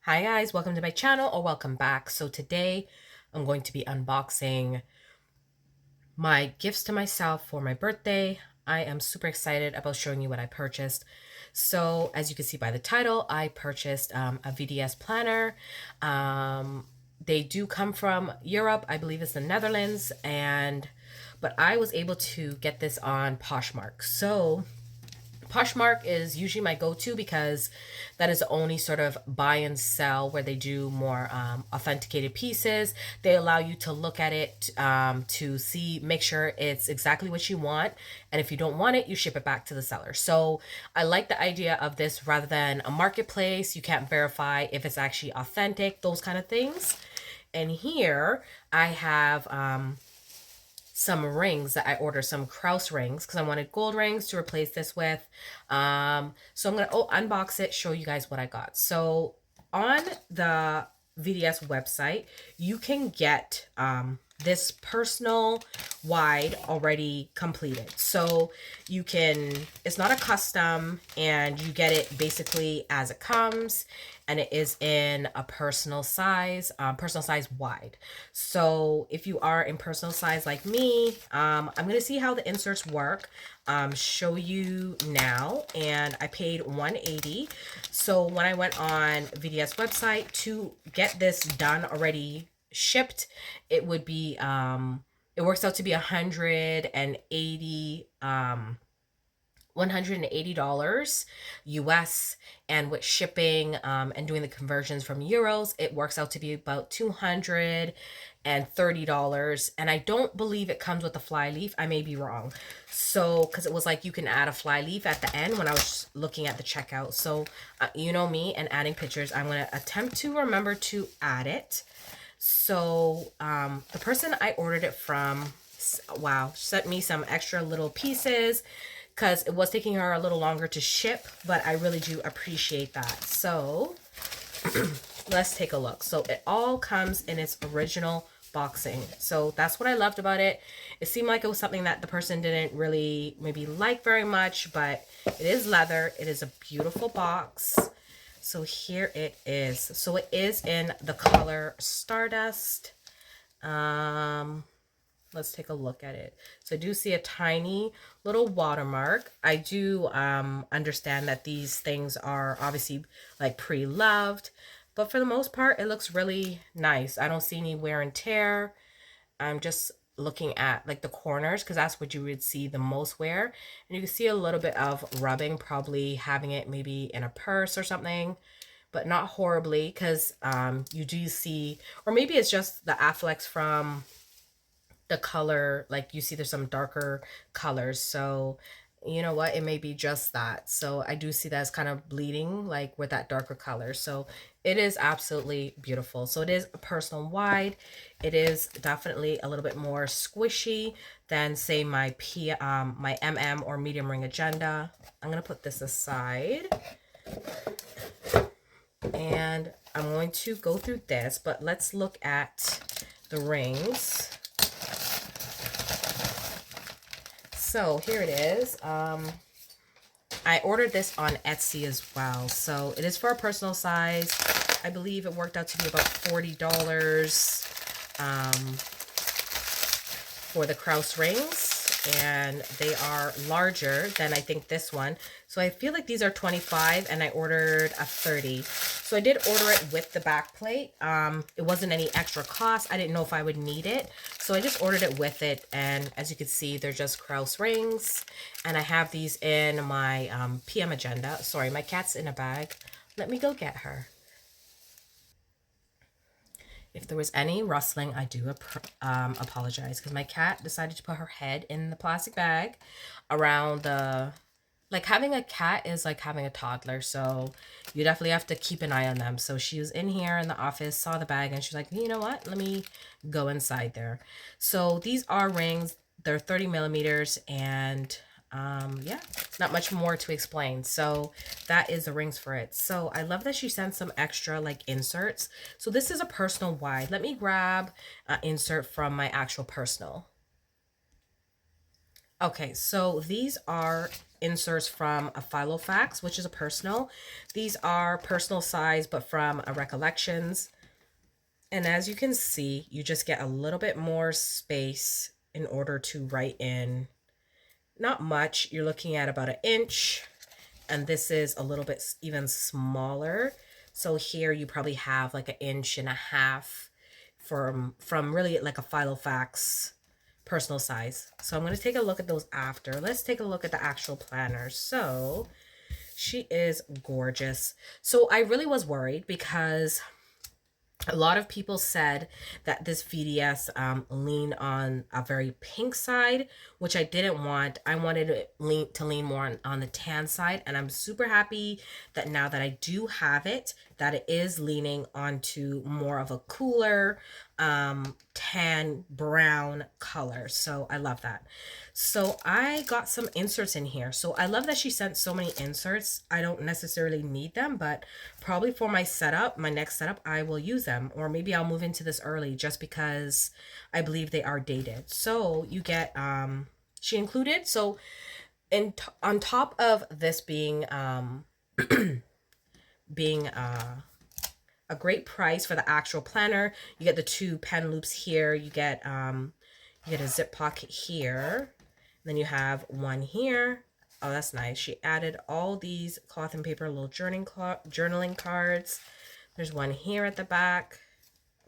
Hi guys, welcome to my channel or welcome back. So today I'm going to be unboxing my gifts to myself for my birthday. I am super excited about showing you what I purchased. So as you can see by the title, I purchased a VDS planner. They do come from Europe, I believe it's the Netherlands, but I was able to get this on Poshmark. So Poshmark is usually my go-to because that is the only sort of buy and sell where they do more authenticated pieces. They allow you to look at it to see, make sure it's exactly what you want. And if you don't want it, you ship it back to the seller. So I like the idea of this rather than a marketplace. You can't verify if it's actually authentic, those kind of things. And here I have some rings that I ordered, some Kraus rings, because I wanted gold rings to replace this with. So I'm going to unbox it, show you guys what I got. So on the VDS website, you can get this personal wide already completed. So you can, it's not a custom, and you get it basically as it comes, and it is in a personal size wide. So if you are in personal size like me, I'm going to see how the inserts work, show you now. And I paid $180. So when I went on VDS website to get this done already shipped, it would be it works out to be 180 $180 US, and with shipping and doing the conversions from euros, it works out to be about $230. And I don't believe it comes with a fly leaf. I may be wrong. So because it was like you can add a fly leaf at the end when I was looking at the checkout. So you know me and adding pictures, I'm going to attempt to remember to add it. So the person I ordered it from, wow, sent me some extra little pieces because it was taking her a little longer to ship, but I really do appreciate that. So let's take a look. So it all comes in its original boxing. So that's what I loved about it. It seemed like it was something that the person didn't really maybe like very much, but it is leather. It is a beautiful box. So here it is. So it is in the color Stardust. Let's take a look at it. So I do see a tiny little watermark. I do understand that these things are obviously like pre-loved, but for the most part, it looks really nice. I don't see any wear and tear. I'm just looking at like the corners because that's what you would see the most wear. And you can see a little bit of rubbing, probably having it maybe in a purse or something, but not horribly because you do see, or maybe it's just the afflex from the color, like you see there's some darker colors. So you know what, it may be just that. So I do see that as kind of bleeding like with that darker color. So it is absolutely beautiful. So it is a personal wide. It is definitely a little bit more squishy than say my my MM or medium ring agenda. I'm gonna put this aside and I'm going to go through this, but let's look at the rings. So here it is. I ordered this on Etsy as well. So it is for a personal size. I believe it worked out to be about $40 for the Kraus rings. And they are larger than I think this one. So I feel like these are 25 and I ordered a 30. So I did order it with the back plate. It wasn't any extra cost. I didn't know if I would need it. So I just ordered it with it. And as you can see, they're just Kraus rings. And I have these in my PM agenda. Sorry, my cat's in a bag. Let me go get her. If there was any rustling, I do apologize because my cat decided to put her head in the plastic bag around the, like having a cat is like having a toddler. So you definitely have to keep an eye on them. So she was in here in the office, saw the bag, and she's like, you know what? Let me go inside there. So these are rings. They're 30 millimeters and yeah, not much more to explain. So that is the rings for it. So I love that she sent some extra like inserts. So this is a personal wide. Let me grab an insert from my actual personal. Okay, so these are inserts from a Filofax, which is a personal. These are personal size, but from a Recollections. And as you can see, you just get a little bit more space in order to write in. Not much. You're looking at about an inch, and this is a little bit even smaller. So here you probably have like an inch and a half from really like a Filofax personal size. So I'm going to take a look at those after. Let's take a look at the actual planner. So she is gorgeous. So I really was worried because a lot of people said that this VDS leaned on a very pink side, which I didn't want. I wanted to lean more on the tan side, and I'm super happy that now that I do have it, that it is leaning onto more of a cooler tan brown color. So I love that. So I got some inserts in here. So I love that she sent so many inserts. I don't necessarily need them, but probably for my setup, my next setup, I will use them. Or maybe I'll move into this early just because I believe they are dated. So you get, she included, so on top of this being, being a great price for the actual planner, you get the 2 pen loops here. You get a zip pocket here. Then you have one here. Oh, that's nice. She added all these cloth and paper little journaling cards. There's one here at the back.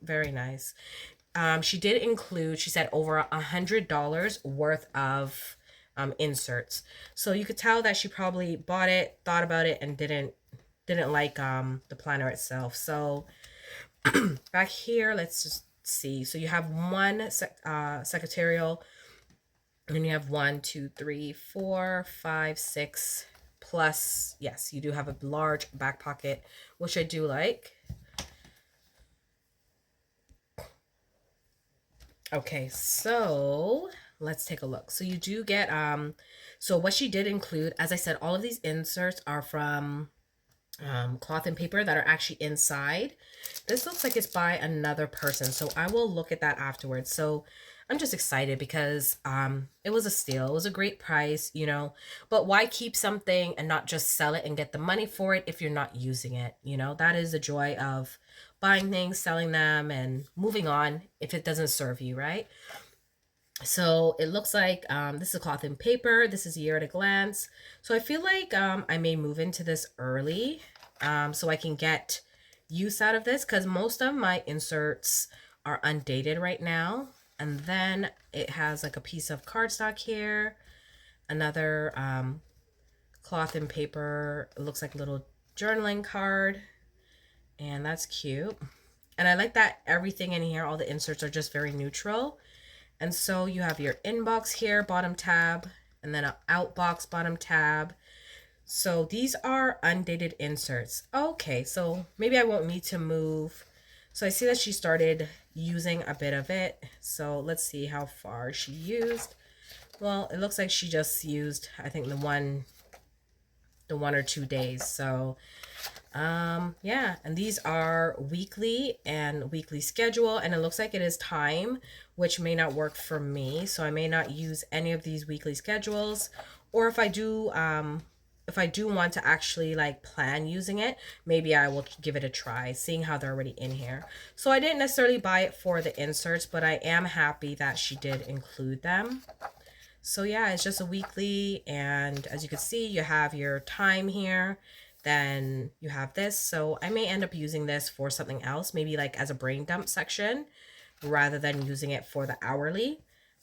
Very nice. She did include, she said, over $100 worth of inserts. So you could tell that she probably bought it, thought about it, and didn't like the planner itself. So back here, let's just see. So you have one secretarial, and then you have 1, 2, 3, 4, 5, 6 plus, yes, you do have a large back pocket, which I do like. Okay, so let's take a look. So you do get so what she did include, as I said, all of these inserts are from cloth and paper that are actually inside. This looks like it's by another person, so I will look at that afterwards. So I'm just excited because it was a steal. It was a great price, you know. But why keep something and not just sell it and get the money for it if you're not using it? You know, that is the joy of buying things, selling them, and moving on if it doesn't serve you, right? So it looks like this is cloth and paper. This is a year at a glance. So I feel like I may move into this early so I can get use out of this because most of my inserts are undated right now. And then it has like a piece of cardstock here, another cloth and paper. It looks like a little journaling card, and that's cute. And I like that everything in here, all the inserts are just very neutral. And so you have your inbox here, bottom tab, and then an outbox bottom tab. So these are undated inserts. Okay, so maybe I won't need to move. So I see that she started using a bit of it. So let's see how far she used. Well, it looks like she just used, I think, the one or 2 days. So yeah, and these are weekly and weekly schedule, and it looks like it is time, which may not work for me, so I may not use any of these weekly schedules. Or if I do want to actually like plan using it, maybe I will give it a try, seeing how they're already in here. So I didn't necessarily buy it for the inserts, but I am happy that she did include them. So yeah, it's just a weekly, and as you can see, you have your time here. Then you have this. So I may end up using this for something else, maybe like as a brain dump section rather than using it for the hourly.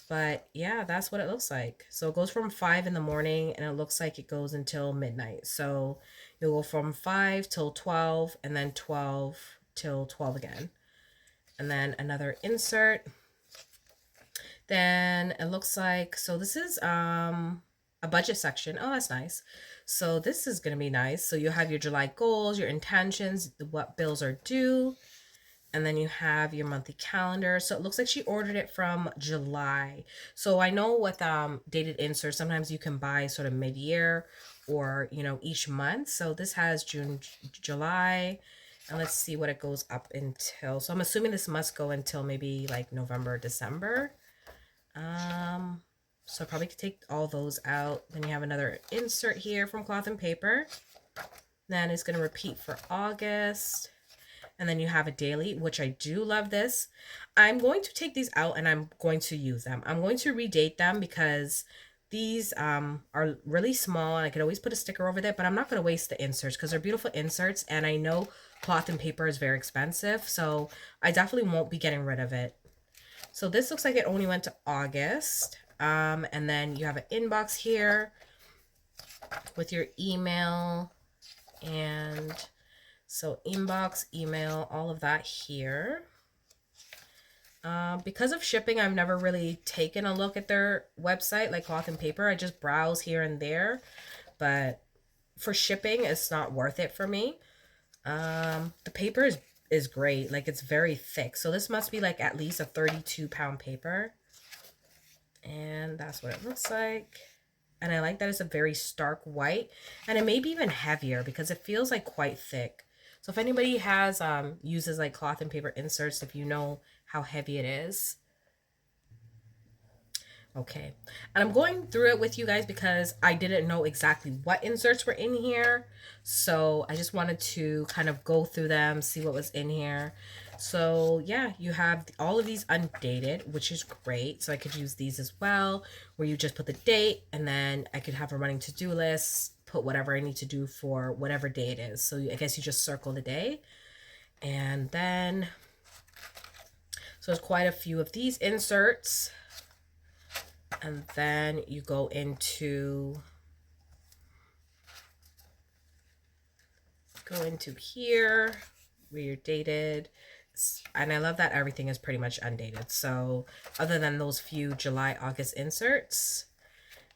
But yeah, that's what it looks like. So it goes from 5 in the morning and it looks like it goes until midnight. So you'll go from 5 till 12 and then 12 till 12 again. And then another insert. Then it looks like, so this is a budget section. Oh, that's nice. So this is going to be nice. So you have your July goals, your intentions, what bills are due, and then you have your monthly calendar. So it looks like she ordered it from July. So I know with dated inserts, sometimes you can buy sort of mid-year or, you know, each month. So this has June, July, and let's see what it goes up until. So I'm assuming this must go until maybe like November, December. So I probably could take all those out. Then you have another insert here from Cloth and Paper. Then it's going to repeat for August. And then you have a daily, which I do love this. I'm going to take these out and I'm going to use them. I'm going to redate them because these are really small and I could always put a sticker over there, but I'm not going to waste the inserts because they're beautiful inserts. And I know Cloth and Paper is very expensive, so I definitely won't be getting rid of it. So this looks like it only went to August. And then you have an inbox here with your email, and so inbox, email, all of that here. Because of shipping, I've never really taken a look at their website like Cloth and Paper. I just browse here and there, but for shipping, it's not worth it for me. The paper is great. Like, it's very thick. So this must be like at least a 32-pound paper. And that's what it looks like. And I like that it's a very stark white, and it may be even heavier because it feels like quite thick. So if anybody has uses like Cloth and Paper inserts, if you know how heavy it is. Okay, and I'm going through it with you guys because I didn't know exactly what inserts were in here. So I just wanted to kind of go through them, see what was in here. So yeah, you have all of these undated, which is great. So I could use these as well, where you just put the date, and then I could have a running to-do list, put whatever I need to do for whatever day it is. So I guess you just circle the day. And then, so there's quite a few of these inserts. And then you go into here where you're dated. And I love that everything is pretty much undated. So other than those few July, August inserts.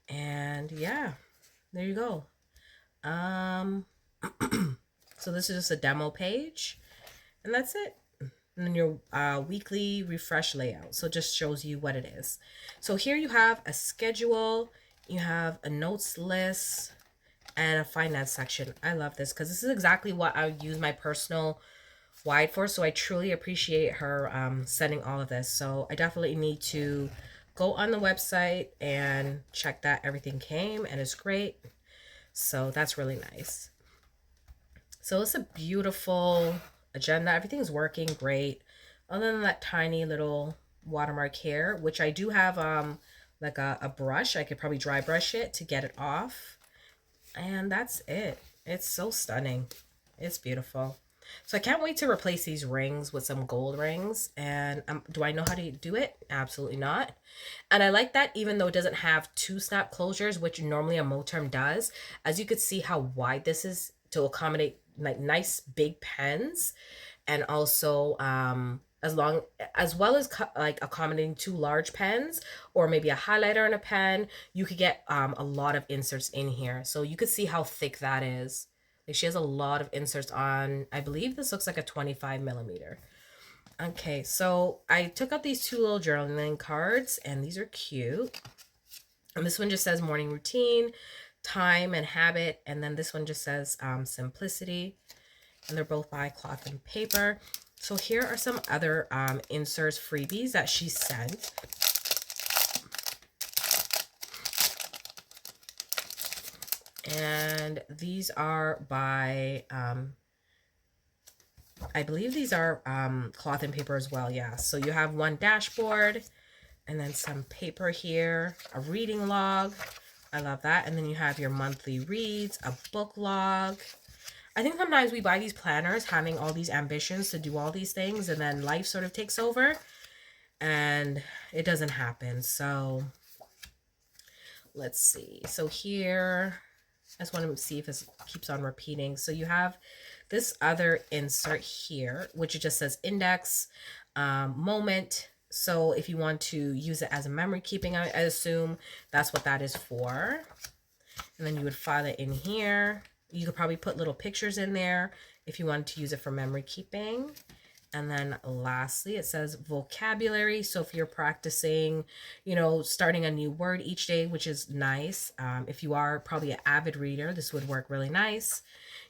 And yeah, there you go. So this is just a demo page, and that's it. And then your weekly refresh layout. So it just shows you what it is. So here you have a schedule, you have a notes list, and a finance section. I love this because this is exactly what I would use my personal wide for. So I truly appreciate her sending all of this. So I definitely need to go on the website and check that everything came and it's great. So that's really nice. So it's a beautiful agenda. Everything's working great. Other than that tiny little watermark here, which I do have like a brush. I could probably dry brush it to get it off. And that's it. It's so stunning. It's beautiful. So I can't wait to replace these rings with some gold rings. And do I know how to do it? Absolutely not. And I like that even though it doesn't have two snap closures, which normally a Moterm does. As you could see how wide this is to accommodate like nice big pens, and also as well as like accommodating two large pens or maybe a highlighter and a pen, you could get a lot of inserts in here. So you could see how thick that is. Like, she has a lot of inserts on, I believe this looks like a 25 millimeter. Okay, so I took out these two little journaling cards, and these are cute. And this one just says morning routine, time and habit, and then this one just says simplicity. And they're both by Cloth and Paper. So here are some other inserts, freebies that she sent. And these are by, I believe these are Cloth and Paper as well, yeah. So you have one dashboard, and then some paper here, a reading log. I love that. And then you have your monthly reads, a book log. I think sometimes we buy these planners having all these ambitions to do all these things, and then life sort of takes over and it doesn't happen. So let's see. So here, I just want to see if this keeps on repeating. So you have this other insert here, which just says index, moment. So if you want to use it as a memory keeping, I assume that's what that is for. And then you would file it in here. You could probably put little pictures in there if you wanted to use it for memory keeping. And then lastly, it says vocabulary. So if you're practicing, you know, starting a new word each day, which is nice. If you are probably an avid reader, this would work really nice.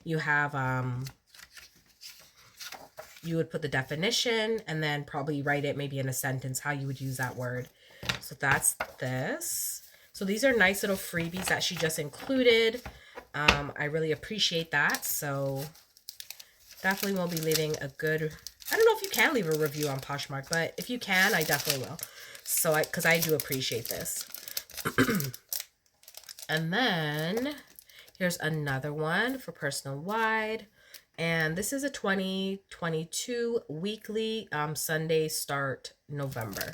You have, you would put the definition and then probably write it maybe in a sentence, how you would use that word. So that's this. So these are nice little freebies that she just included. I really appreciate that. So definitely will be leaving a good, I don't know if you can leave a review on Poshmark, but if you can, I definitely will. So because I do appreciate this. And then here's another one for personal wide. And this is a 2022 weekly Sunday start November.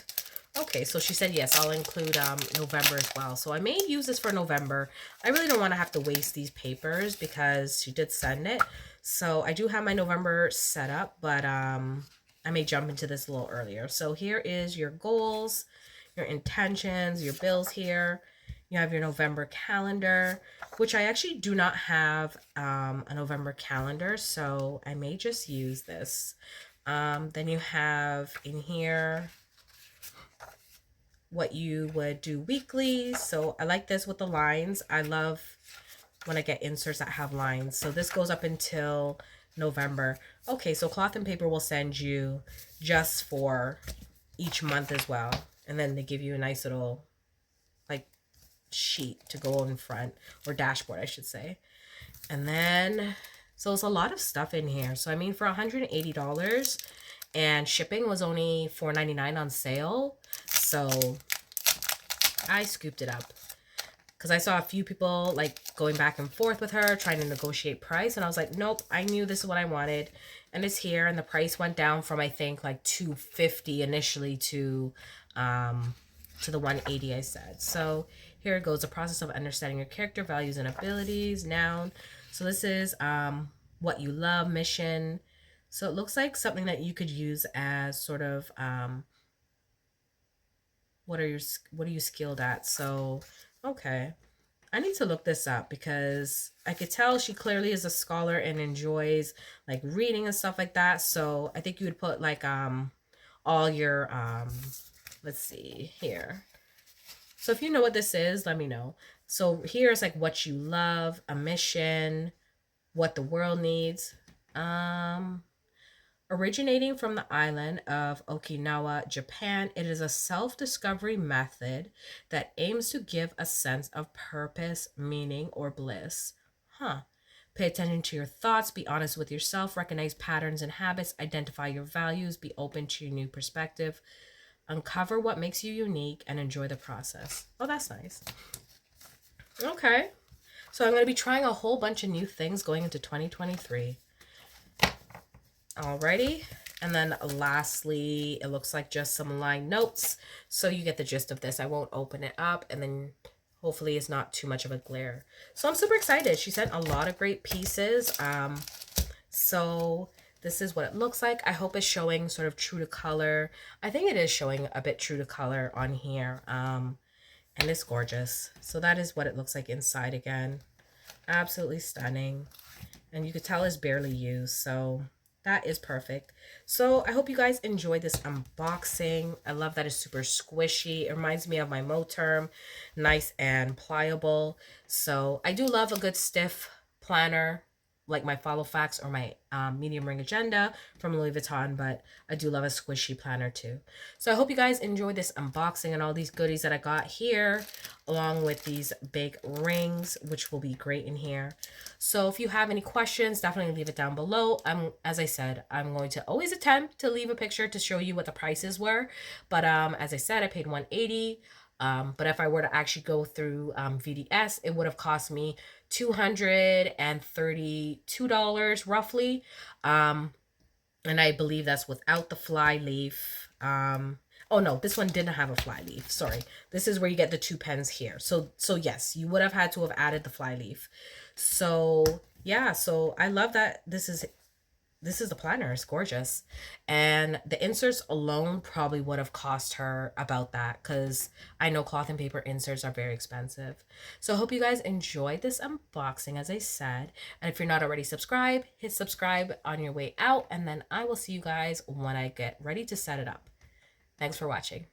Okay, so she said, yes, I'll include November as well. So I may use this for November. I really don't want to have to waste these papers because she did send it. So I do have my November set up, but I may jump into this a little earlier. So here is your goals, your intentions, your bills here. You have your November calendar, which I actually do not have a November calendar, so I may just use this. Then you have in here what you would do weekly. So I like this with the lines. I love when I get inserts that have lines. So this goes up until November. Okay, so Cloth and Paper will send you just for each month as well. And then they give you a nice little like sheet to go in front, or dashboard I should say. And then so it's a lot of stuff in here. So I mean, for $180 and shipping was only $4.99 on sale, so I scooped it up because I saw a few people like going back and forth with her trying to negotiate price, and I was like, nope, I knew this is what I wanted, and it's here. And the price went down from I think like $250 initially to the $180 I said. So here it goes, the process of understanding your character, values, and abilities. Noun. So this is what you love, mission. So it looks like something that you could use as sort of what are you skilled at? So okay, I need to look this up because I could tell she clearly is a scholar and enjoys like reading and stuff like that. So I think you would put like all your let's see here. So if you know what this is, let me know. So here's like what you love, a mission, what the world needs. Originating from the island of Okinawa, Japan, it is a self-discovery method that aims to give a sense of purpose, meaning, or bliss. Huh. Pay attention to your thoughts, be honest with yourself, recognize patterns and habits, identify your values, be open to your new perspective, uncover what makes you unique, and enjoy the process. Oh, that's nice. Okay. So I'm going to be trying a whole bunch of new things going into 2023. Alrighty. And then lastly, it looks like just some line notes. So you get the gist of this. I won't open it up, and then hopefully it's not too much of a glare. So I'm super excited. She sent a lot of great pieces. So this is what it looks like. I hope it's showing sort of true to color. I think it is showing a bit true to color on here. And it's gorgeous. So that is what it looks like inside again. Absolutely stunning. And you could tell it's barely used. So that is perfect. So I hope you guys enjoyed this unboxing. I love that it's super squishy. It reminds me of my Moterm. Nice and pliable. So I do love a good stiff planner, like my Follow Facts or my Medium Ring Agenda from Louis Vuitton, but I do love a squishy planner too. So I hope you guys enjoyed this unboxing and all these goodies that I got here, along with these big rings, which will be great in here. So if you have any questions, definitely leave it down below. As I said, I'm going to always attempt to leave a picture to show you what the prices were, but as I said, I paid $180. But if I were to actually go through VDS, it would have cost me $232 roughly. And I believe that's without the fly leaf. Oh no, this one didn't have a fly leaf. Sorry. This is where you get the 2 pens here. So yes, you would have had to have added the fly leaf. So yeah, so I love that this is the planner. It's gorgeous. And the inserts alone probably would have cost her about that, because I know Cloth and Paper inserts are very expensive. So I hope you guys enjoyed this unboxing, as I said. And if you're not already subscribed, hit subscribe on your way out. And then I will see you guys when I get ready to set it up. Thanks for watching.